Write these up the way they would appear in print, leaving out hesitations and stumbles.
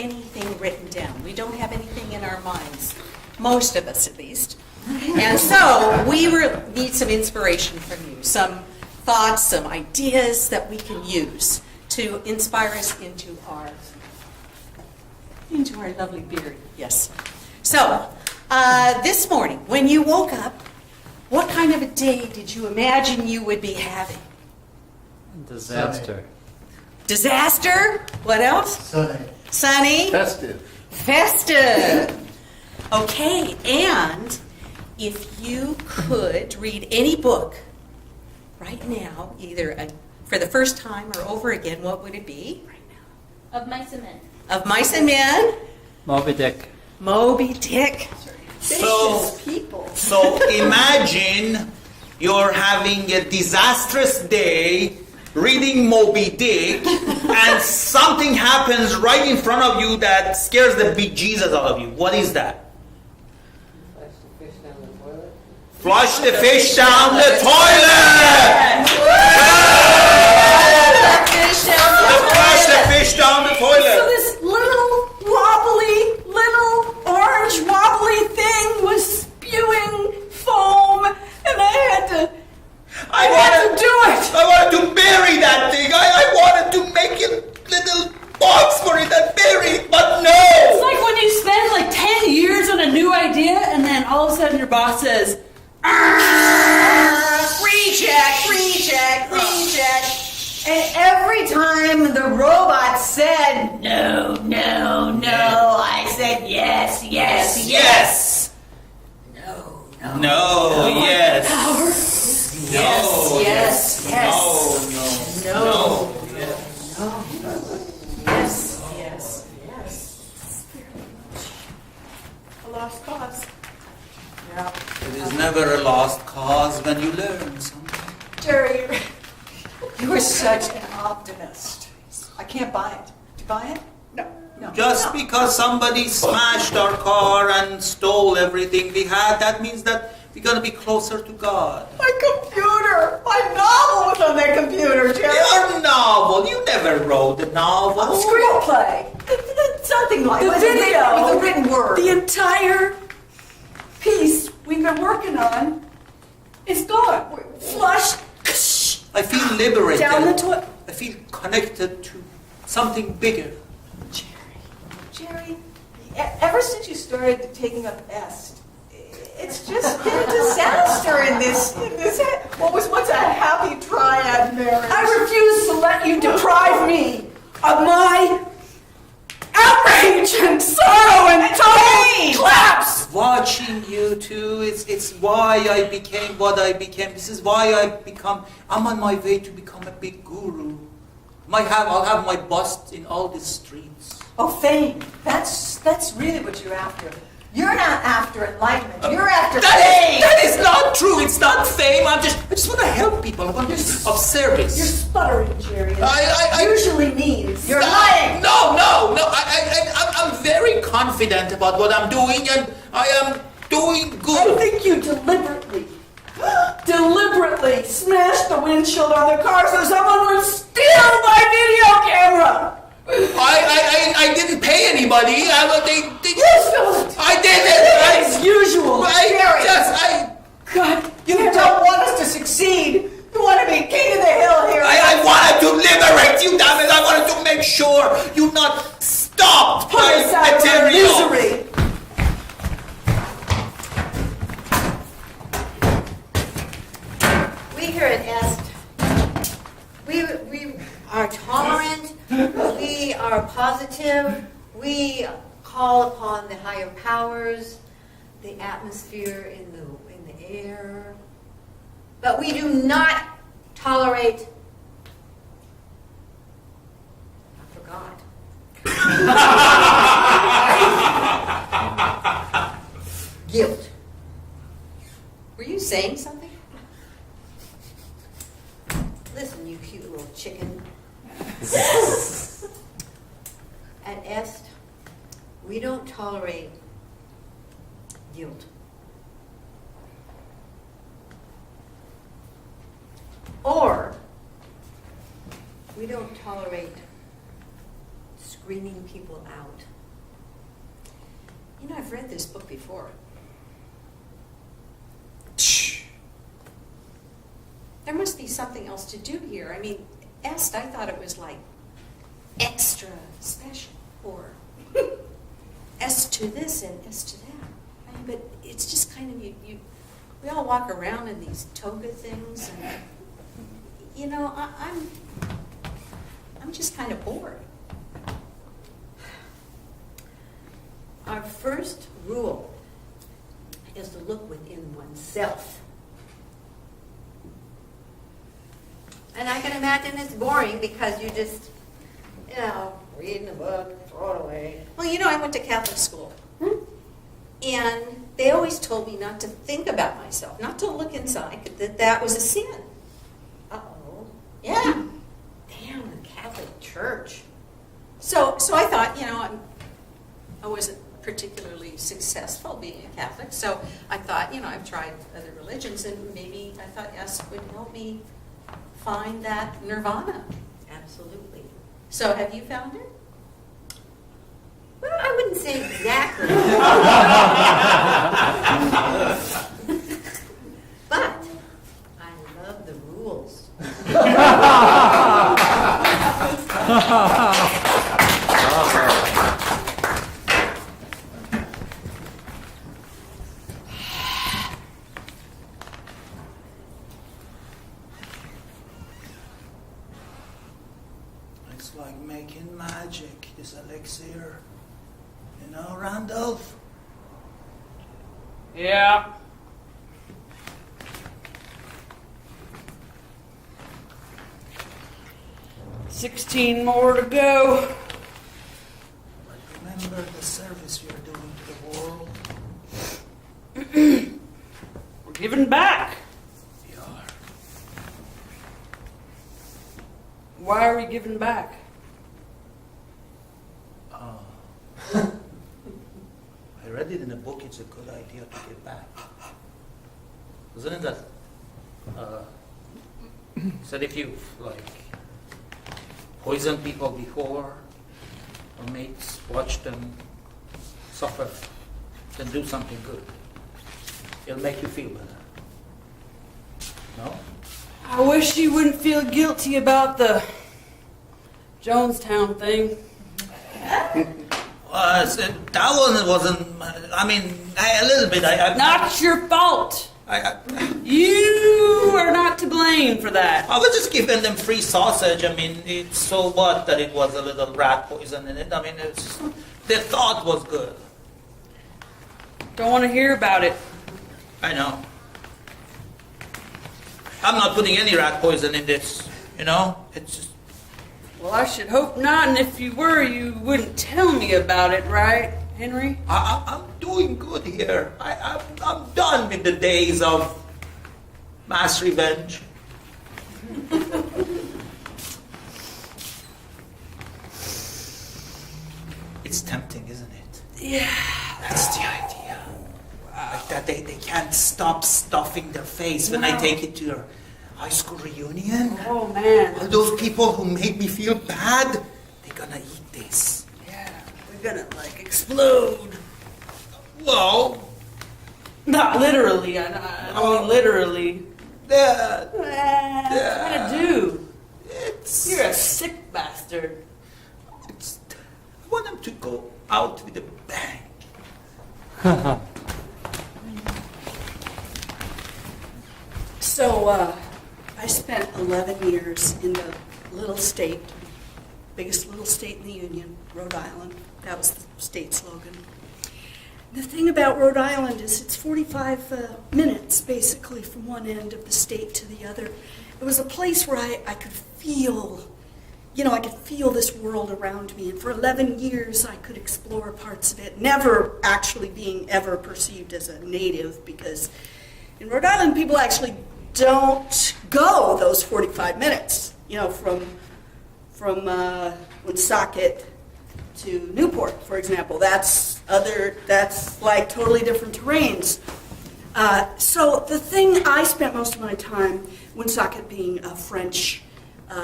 anything written down. We don't have anything in our minds, most of us at least. And so we need some inspiration from you, some thoughts, some ideas that we can use to inspire us into our lovely beard. Yes. So this morning, when you woke up, what kind of a day did you imagine you would be having? Disaster. Disaster? What else? Sunny. Sunny? Festive. Festive. Okay, and if you could read any book right now, either for the first time or over again, what would it be? Of Mice and Men. Of Mice and Men? Moby Dick. Moby Dick. So imagine you're having a disastrous day reading Moby Dick and something happens right in front of you that scares the bejesus out of you. What is that? Flush the fish down the toilet! Flush the fish down the So toilet! this little orange wobbly thing was spewing foam, and I had to do it. I wanted to bury that thing. I wanted to make a little box for it and bury it, but no! It's like when you spend like 10 years on a new idea and then all of a sudden your boss says, Reject. And every time the robot said, no, I said, yes. Yes! No. No, yes. Yes. No. Yes. A lost cause. Yeah. It is never a lost cause when you learn something. Jerry, you are such an optimist. I can't buy it. Do you buy it? No. Just because somebody smashed our car and stole everything we had, that means that we're going to be closer to God. My computer! My novel was on that computer, Jerry! Your novel? You never wrote a novel. A screenplay! Something like that. With a written word. the entire piece we've been working on is gone. Flushed I feel liberated. down the toilet. I feel connected to something bigger. Jerry, ever since you started taking up est, it's just been a disaster in this. What was once a happy triad marriage? I refuse to let you deprive me of my outrage and sorrow and total collapse. Watching you two, it's why I became what I became. This is why I'm on my way to become a big guru. I'll have my bust in all the streets. Oh, fame. That's really what you're after. You're not after enlightenment. You're after fame. That is not true. It's not fame. I just want to help people. I want to be of service. You're sputtering, Jerry. I usually means You're lying. No. I'm very confident about what I'm doing, and I am doing I good. think you deliberately smashed the windshield on the car so someone would steal my video camera. I didn't pay anybody. You stole it. I didn't. As usual. God, You don't want us to succeed. You want to be king of the hill here. I wanted to liberate you, damn it. I wanted to make sure you not stopped put us my out of our material. misery. We here at EST, we are tolerant, we are positive, we call upon the higher powers, the atmosphere in the air, but we do not tolerate, I forgot. Guilt. Were you saying something? Listen, you cute little chicken. At EST, we don't tolerate guilt. Or we don't tolerate greening people out? You know, I've read this book before. There must be something else to do here. I mean, est, I thought it was like extra special, or est to this and est to that. I mean, but it's just kind of, we all walk around in these toga things, and, you know, I'm just kind of bored. Our first rule is to look within oneself. And I can imagine it's boring because you just, reading a book, throw it away. Well, you know, I went to Catholic school. And they always told me not to think about myself, not to look inside, that was a sin. Uh-oh. Yeah. Damn, the Catholic Church. So I thought, you know, I wasn't particularly successful being a Catholic, so I thought, you know, I've tried other religions, and maybe I thought yes would help me find that nirvana. Absolutely. So have you found it? Well, I wouldn't say exactly. But I love the rules. It's like making magic, this elixir. You know, Randolph? Yeah. $16 more to go. But remember the service you're doing to the world. We're giving back. We are. Why are we giving back? I read it in a book, it's a good idea to give back. Isn't it that? Said if you've, like, poisoned people before, or mates, watched them suffer, then do something good. It'll make you feel better. No? I wish you wouldn't feel guilty about the Jonestown thing. That one wasn't, I mean, a little bit. Not your fault. I You are not to blame for that. was just giving them free sausage. I mean, it's so what that it was a little rat poison in it. I mean, the thought was good. Don't want to hear about it. I know. I'm not putting any rat poison in this, you know? It's just, Well, I should hope not, and if you were, you wouldn't tell me about it, right, Henry? I'm doing good here. I'm done with the days of mass revenge. It's tempting, isn't it? Yeah. That's the idea. Like that they can't stop stuffing their face when I take it to your high school reunion. Oh, man. All those people who made me feel bad, they're gonna eat this. Yeah, we're gonna, like, explode. Well, Not literally, I mean literally. that, What to do? it's... You're a sick bastard. It's, I want them to go out with a bang. So, I spent 11 years in the little state, biggest little state in the Union, Rhode Island. That was the state slogan. The thing about Rhode Island is it's 45 minutes, basically, from one end of the state to the other. It was a place where I could feel, I could feel this world around me. And for 11 years, I could explore parts of it, never actually being ever perceived as a native, because in Rhode Island, people actually don't go those 45 minutes, from Woonsocket to Newport, for example. That's like totally different terrains. So the thing I spent most of my time, Woonsocket being a French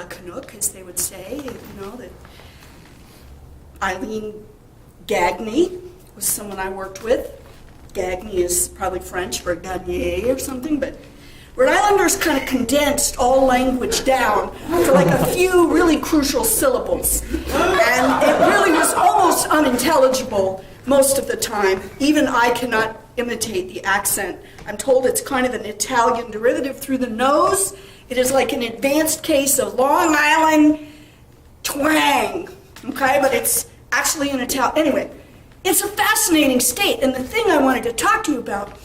Canuck, as they would say, that Eileen Gagne was someone I worked with. Gagne is probably French for Gagne or something, but Rhode Islanders kind of condensed all language down to like a few really crucial syllables. And it really was almost unintelligible most of the time. Even I cannot imitate the accent. I'm told it's kind of an Italian derivative through the nose. It is like an advanced case of Long Island twang, okay? But it's actually an Italian. Anyway, it's a fascinating state. And the thing I wanted to talk to you about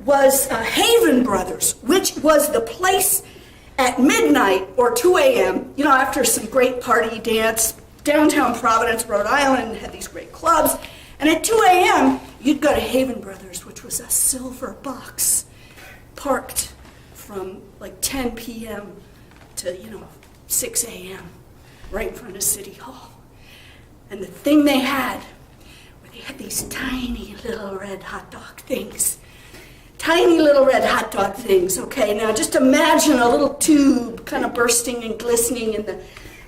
was Haven Brothers, which was the place at midnight or 2 a.m., you know, after some great party dance. Downtown Providence, Rhode Island had these great clubs. And at 2 a.m., you'd go to Haven Brothers, which was a silver box parked from like 10 p.m. to, 6 a.m. right in front of City Hall. And the thing they had these tiny little red hot dog things. Tiny little red hot dog things, okay? Now just imagine a little tube kind of bursting and glistening in the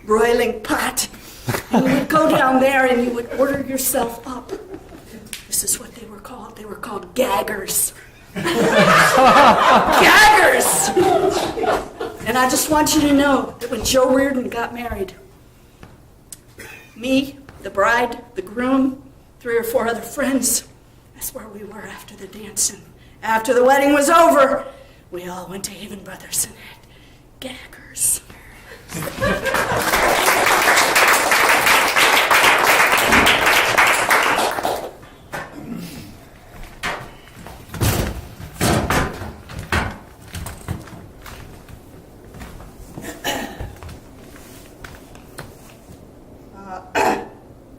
broiling pot. And you would go down there and you would order yourself up. This is what they were called. They were called gaggers. Gaggers! And I just want you to know that when Joe Reardon got married, me, the bride, the groom, 3 or 4 other friends, that's where we were after the dance. And after the wedding was over, we all went to Haven Brothers and had gaggers.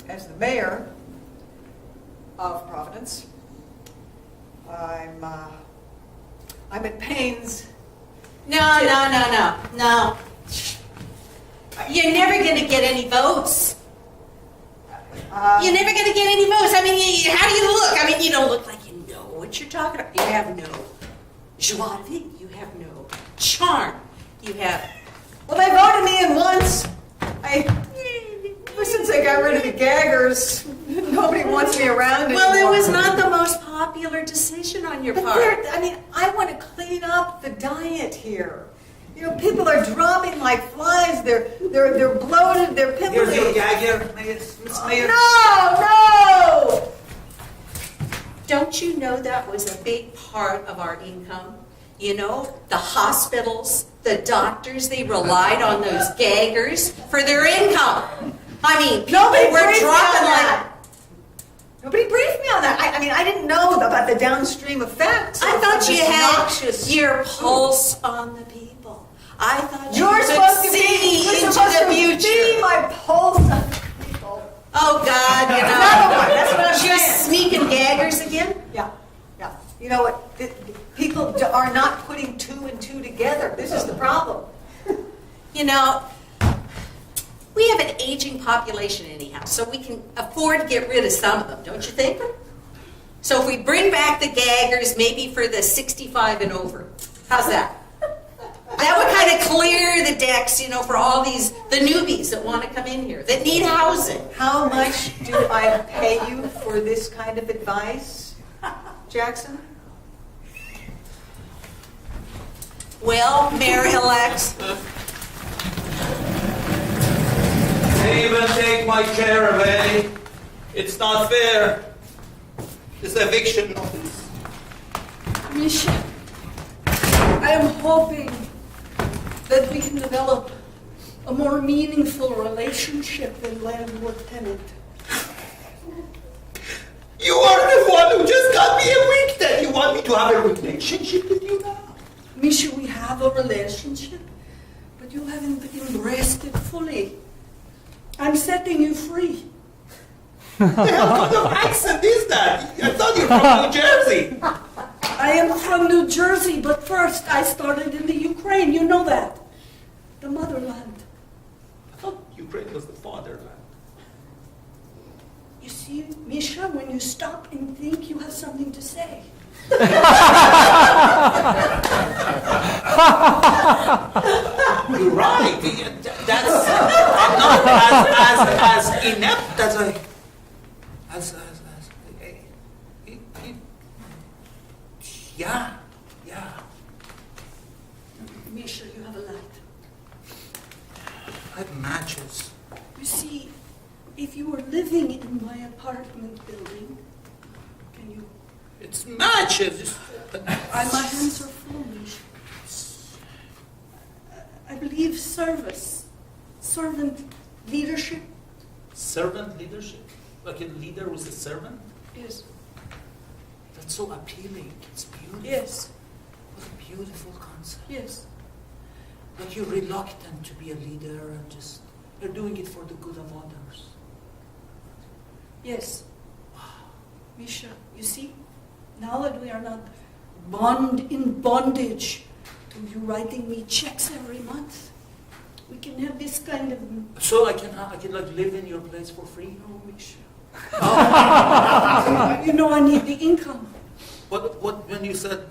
As the mayor of Providence, I'm at pains. No. You're never going to get any votes. You're never going to get any votes. I mean, how do you look? I mean, you don't look like you know what you're talking about. You have no joie de vivre. You have no charm. You have... Well, they voted me in once. Since I got rid of the gaggers, nobody wants me around anymore. Well, it was not the most popular decision on your part. I want to clean up the diet here. People are dropping like flies. They're bloated. They're pimply. Here's your gagger, Miss Mayor. No! Don't you know that was a big part of our income? The hospitals, the doctors, they relied on those gaggers for their income. I mean, Nobody were briefed me on dropping that. Nobody briefed me on that. I didn't know about the downstream effects. I thought you had noxious your pulse on the people. I thought you You're could supposed to see be into supposed the to future. be my pulse on people. Oh God, Another one. That's what I'm You're saying. sneaking gaggers again? Yeah. You know what? People are not putting 2 and 2 together. This is the problem. We have an aging population anyhow, so we can afford to get rid of some of them, don't you think? So if we bring back the gaggers, maybe for the 65 and over, how's that? That would kind of clear the decks, for all the newbies that want to come in here, that need housing. How much do I pay you for this kind of advice, Jackson? Well, Mayor-elect, Even take my chair away. It's not fair. This eviction notice. Misha, I am hoping that we can develop a more meaningful relationship than landlord-tenant. You are the one who just got me evicted. You want me to have a relationship with you now? Misha, we have a relationship, but you haven't embraced it fully. I'm setting you free. What the hell kind of accent is that? I thought you were from New Jersey. I am from New Jersey, but first I started in the Ukraine. You know that. The motherland. I thought Ukraine was the fatherland. You see, Misha, when you stop and think, you have something to say. You're right. That's I'm not as inept as I yeah. Misha, you have a light. I have matches. You see, if you were living in my apartment building, can you? It's matches. My hands are full, Misha. I believe servant leadership. Servant leadership? Like a leader was a servant? Yes. That's so appealing. It's beautiful. Yes. What a beautiful concept. Yes. Like you're reluctant to be a leader and just, you're doing it for the good of others. Yes. Misha, you see, now that we are not in bondage to you writing me checks every month, we can have this kind of... So I can like live in your place for free? Oh, Misha. You know I need the income. What when you said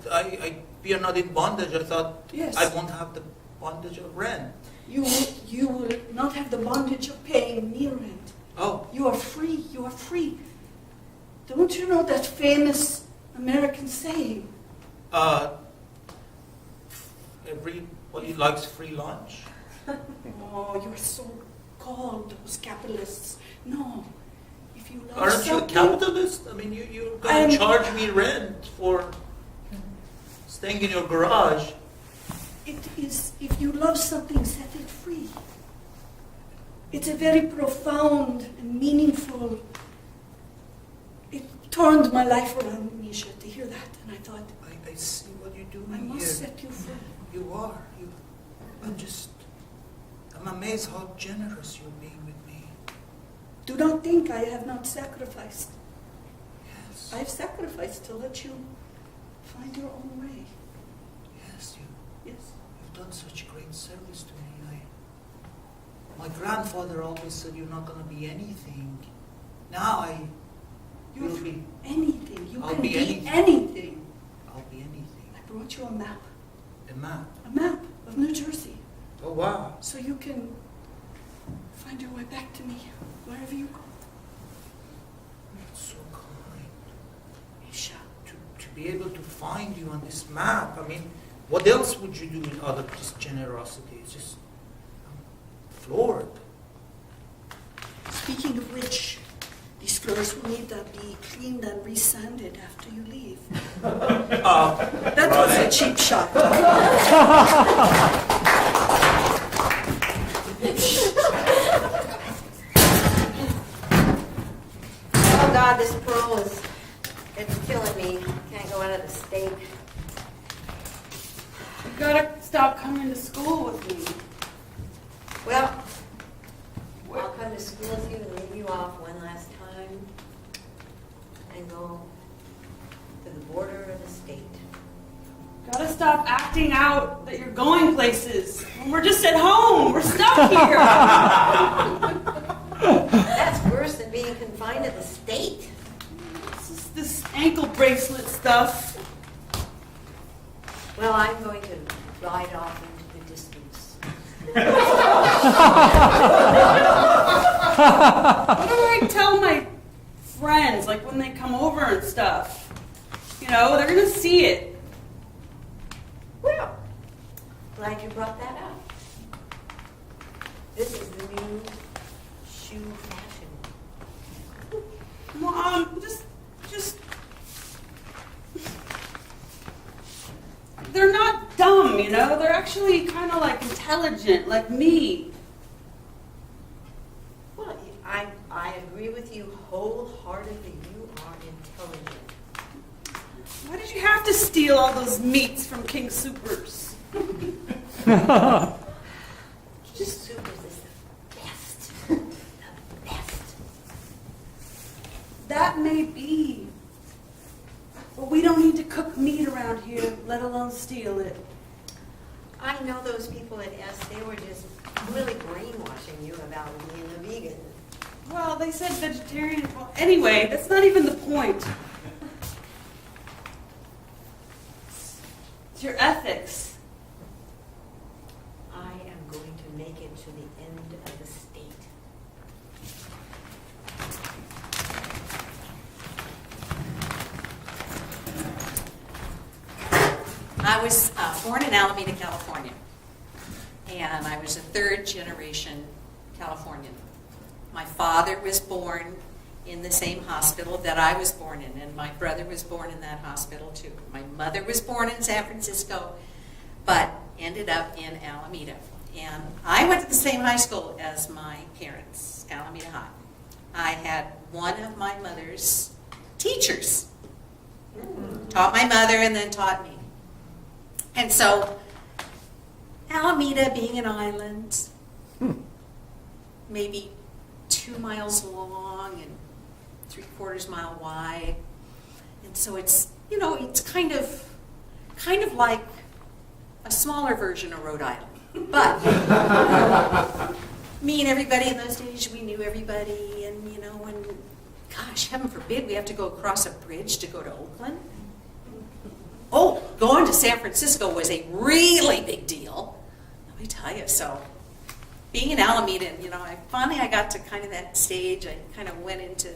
we are not in bondage, I thought Yes. I won't have the bondage of rent. You will not have the bondage of paying me rent. Oh, You are free. You are free. Don't you know that famous American saying? everybody likes free lunch. Oh, you're so called, those capitalists. No. If you love Aren't you a something, capitalist? I mean, you're I going am- to charge me rent for staying in your garage. it is, if you love something, set it free. It's a very profound and meaningful, it turned my life around, Misha, to hear that. And I thought, I see what you're doing I must here. set you free. You are. I'm amazed how generous you're being with me. Do not think I have not sacrificed. Yes. I've sacrificed to let you find your own way. Yes, Yes. you've done such great service to me. My grandfather always said you're not going to be anything. Now You're will be. anything. You I'll can be be anything. anything. I'll be anything. I brought you a map A map. of New Jersey, Oh wow. so you can find your way back to me wherever you go. That's so kind. Misha, To be able to find you on this map. I mean, what else would you do with other just generosity? It's just I'm floored. speaking of which, these floors will need to be cleaned and resanded after you leave. That was a cheap shot. Oh God, this parole it's killing me. Can't go out of the state. You gotta stop coming to school with me. Well, I'll come to school with you and leave you off one last time and go to the border of the state. Gotta stop acting out that you're going places. When we're just at home. We're stuck here. That's worse than being confined to the state. This ankle bracelet stuff. Well, I'm going to ride off into the distance. What do I tell my friends, like when they come over and stuff? You know, they're gonna see it. Well, glad you brought that up. This is the new shoe fashion. Mom, just they're not dumb, you know? They're actually kind of like intelligent, like me. Well, I agree with you wholeheartedly. You are intelligent. Why did you have to steal all those meats from King Supers? Just Supers is the best. The best. That may be. But we don't need to cook meat around here, let alone steal it. I know those people at S, they were just really brainwashing you about being a vegan. Well, they said vegetarian. Well, anyway, that's not even the point. It's your ethics. I am going to the end of the state. I was born in Alameda, California, and I was a third-generation Californian. My father was born in the same hospital that I was born in, and my brother was born in that hospital too. My mother was born in San Francisco, but ended up in Alameda. And I went to the same high school as my parents, Alameda High. I had one of my mother's teachers. Taught my mother and then taught me. And so, Alameda being an island, maybe 2 miles long and 3/4 mile wide. And so it's, you know, it's kind of like a smaller version of Rhode Island. But me and everybody in those days, we knew everybody, and you know, when, gosh, heaven forbid, we have to go across a bridge to go to Oakland. Oh, going to San Francisco was a really big deal. Let me tell you. So, being in Alameda, you know, I got to kind of that stage. I kind of went into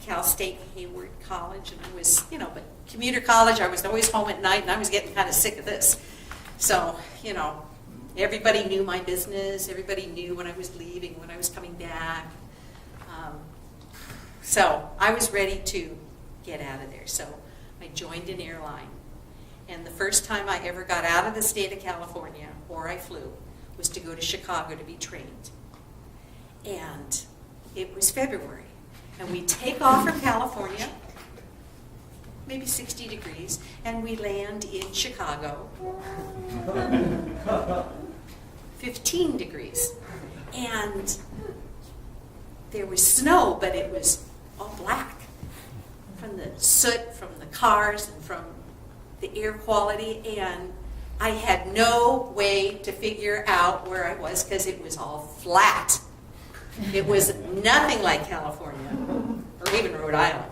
Cal State Hayward College, and I was, you know, but commuter college, I was always home at night, and I was getting kind of sick of this. So, you know, everybody knew my business. Everybody knew when I was leaving, when I was coming back. So I was ready to get out of there. So I joined an airline. And the first time I ever got out of the state of California, or I flew, was to go to Chicago to be trained. And it was February. And we take off from California, maybe 60 degrees, and we land in Chicago, 15 degrees. And there was snow, but it was all black from the soot, from the cars, and from the air quality. And I had no way to figure out where I was because it was all flat. It was nothing like California or even Rhode Island.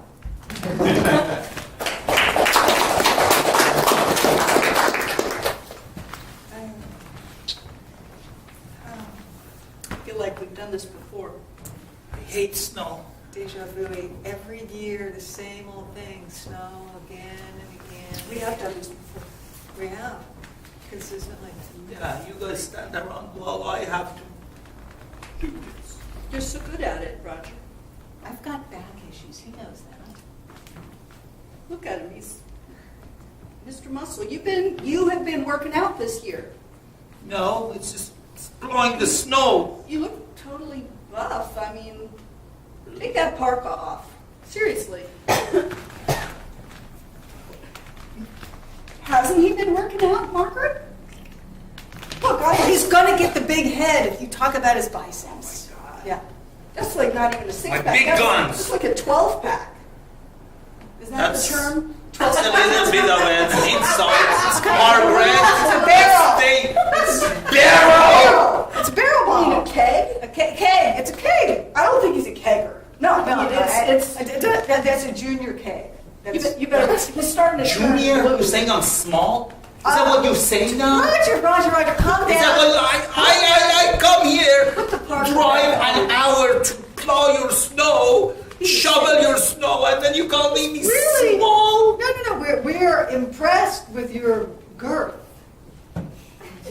I feel like we've done this before. I hate snow. Deja vu, every year, the same old thing, snow again and again. We have done this before. We have, consistently. Yeah, you guys stand around while I have to. You're so good at it, Roger. I've got back issues, he knows that. Look at him. He's Mr. Muscle. You have been working out this year. No, it's just blowing the snow. You look totally buff. I mean, take that parka off. Seriously. Hasn't he been working out, Margaret? Look, He's gonna get the big head if you talk about his biceps. yeah, that's like not even a six-pack. My big That's guns. It's like a 12-pack. Is that That's- the term? It's a little bit of an insult, Margaret. It's a barrel. It's barrel. It's a barrel bomb. A keg? A keg. It's a keg. I don't think he's a kegger. No, That's a junior keg. you better. He's starting to turn Junior, blue. you're saying I'm small? Is that what you're saying now? Roger, calm Is that down. what I come here, Put the parka drive back an on. hour to plow your snow, shovel your snow, and then you call me Really? small? No. We're impressed with your girth.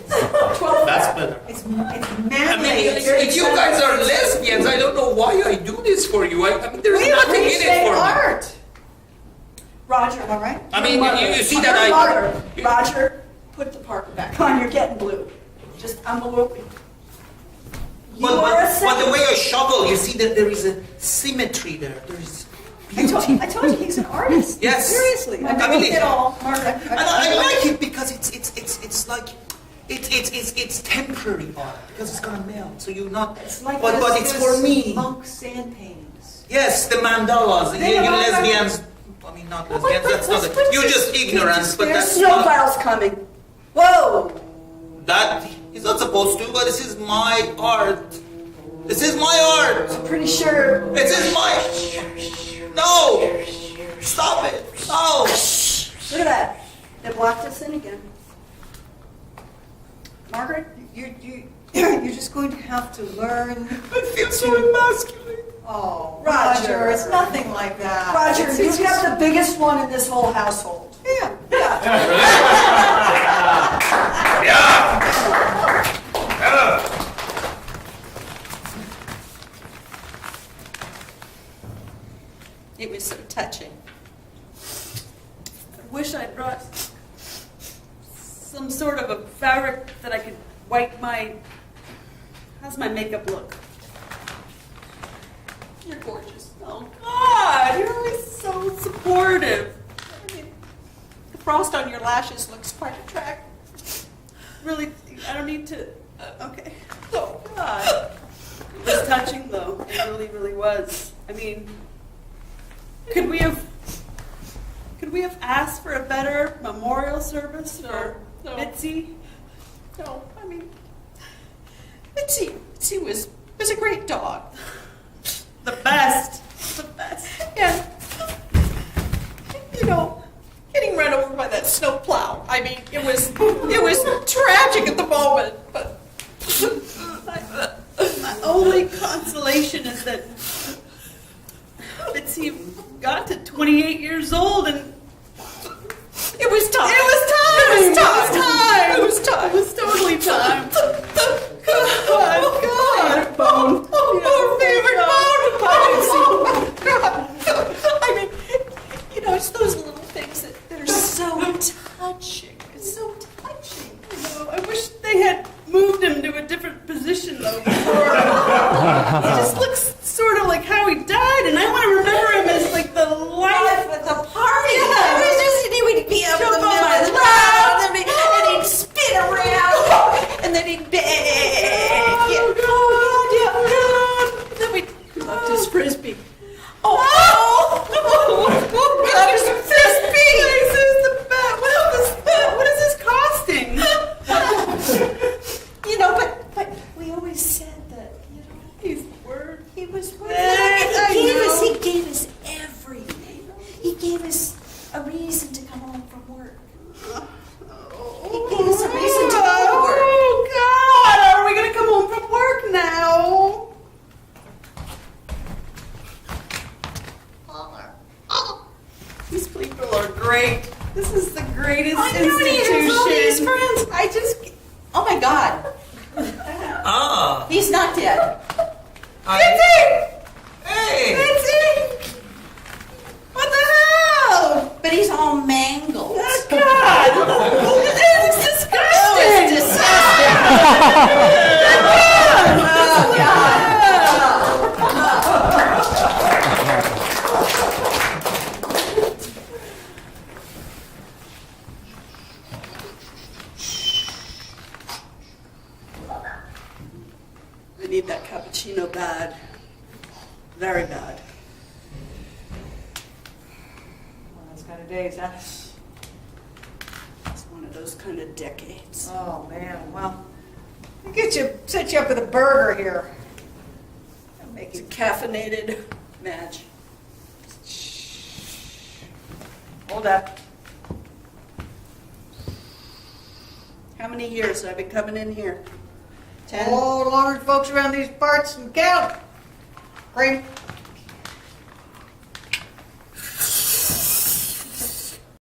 12 That's better. It's I manly. mean, It's very if you guys are lesbians, I don't know why I do this for you. I mean, there's nothing in it for me. art. Roger, all right? I mean, you see that Roger, put the parka back on. You're getting blue. Just envelope. You But are a the second. way I shovel, you see that there is a symmetry there. There's beauty. I told you he's an artist. Yes. Seriously. I I believe it all, Margaret. And I like it because it's like it's temporary art because it's gonna melt. So you're not. It's like but it's for me. monk sand paintings. Yes, the mandalas. They You are- lesbians. I mean, not lesbians. That's not it. You're just ignorant. But There's that's snowplows coming. Whoa. that. He's not supposed to. But this is my art. This is my art. Pretty sure. This is my. No. Stop it. No. Look at that. They blocked us in again. Margaret, you're just going to have to learn. I feel so emasculated. Oh, Roger. Roger, it's nothing like that. Roger, It's you just- have the biggest one in this whole household. Yeah. It was so touching. I wish I'd brought some sort of a fabric that I could wipe my. How's my makeup look? You're gorgeous. Oh God, you're always so supportive. I mean, the frost on your lashes looks quite attractive. Really, I don't need to. Okay. Oh, God. It was touching though. It really, really was. I mean, could we have asked for a better memorial service for No. Mitzi? no, I mean, Mitzi was a great dog. The best. The best. And, you know, getting run over by that snowplow, I mean, it was tragic at the moment, but My only consolation is that Mitzi got to 28 years old and it was time. it was time. It was time. It was time. It was totally time. God, God. Bone. Our favorite bone. I mean, you know, it's those little things that are so touching. It's so touching. I wish they had moved him to a different position though before. He just looks sort of like how he died, and I want to remember him as like the life At the party, Yeah. it was just, he would be up in the Jump middle on of the my crowd, and he'd spin around, and then he'd bang. Oh, And then we'd loved his frisbee. Oh, God, his frisbee! This is the best. What is this costing? You know, but we always said that, you know, He's word. he was worth I know. He gave us everything. He gave us a reason to come home from work. He gave us a reason to go to work. Oh God! Are we gonna come home from work now? These people are great. This is the greatest I know he has all these institution. friends. I just, oh my God, Ah. he's not dead. Hey! Hey! Mitzi! What the hell? But he's all mangled. Oh, God! It's disgusting! Oh, it's disgusting. Oh, God. I need that cappuccino bad. Very bad. One of those kind of days, huh? It's one of those kind of decades. Oh, man, well, I'll set you up with a burger here. I'll make It's a you caffeinated match. hold up. How many years have I been coming in here? 10? Oh, longer than folks around these parts can count. Cream.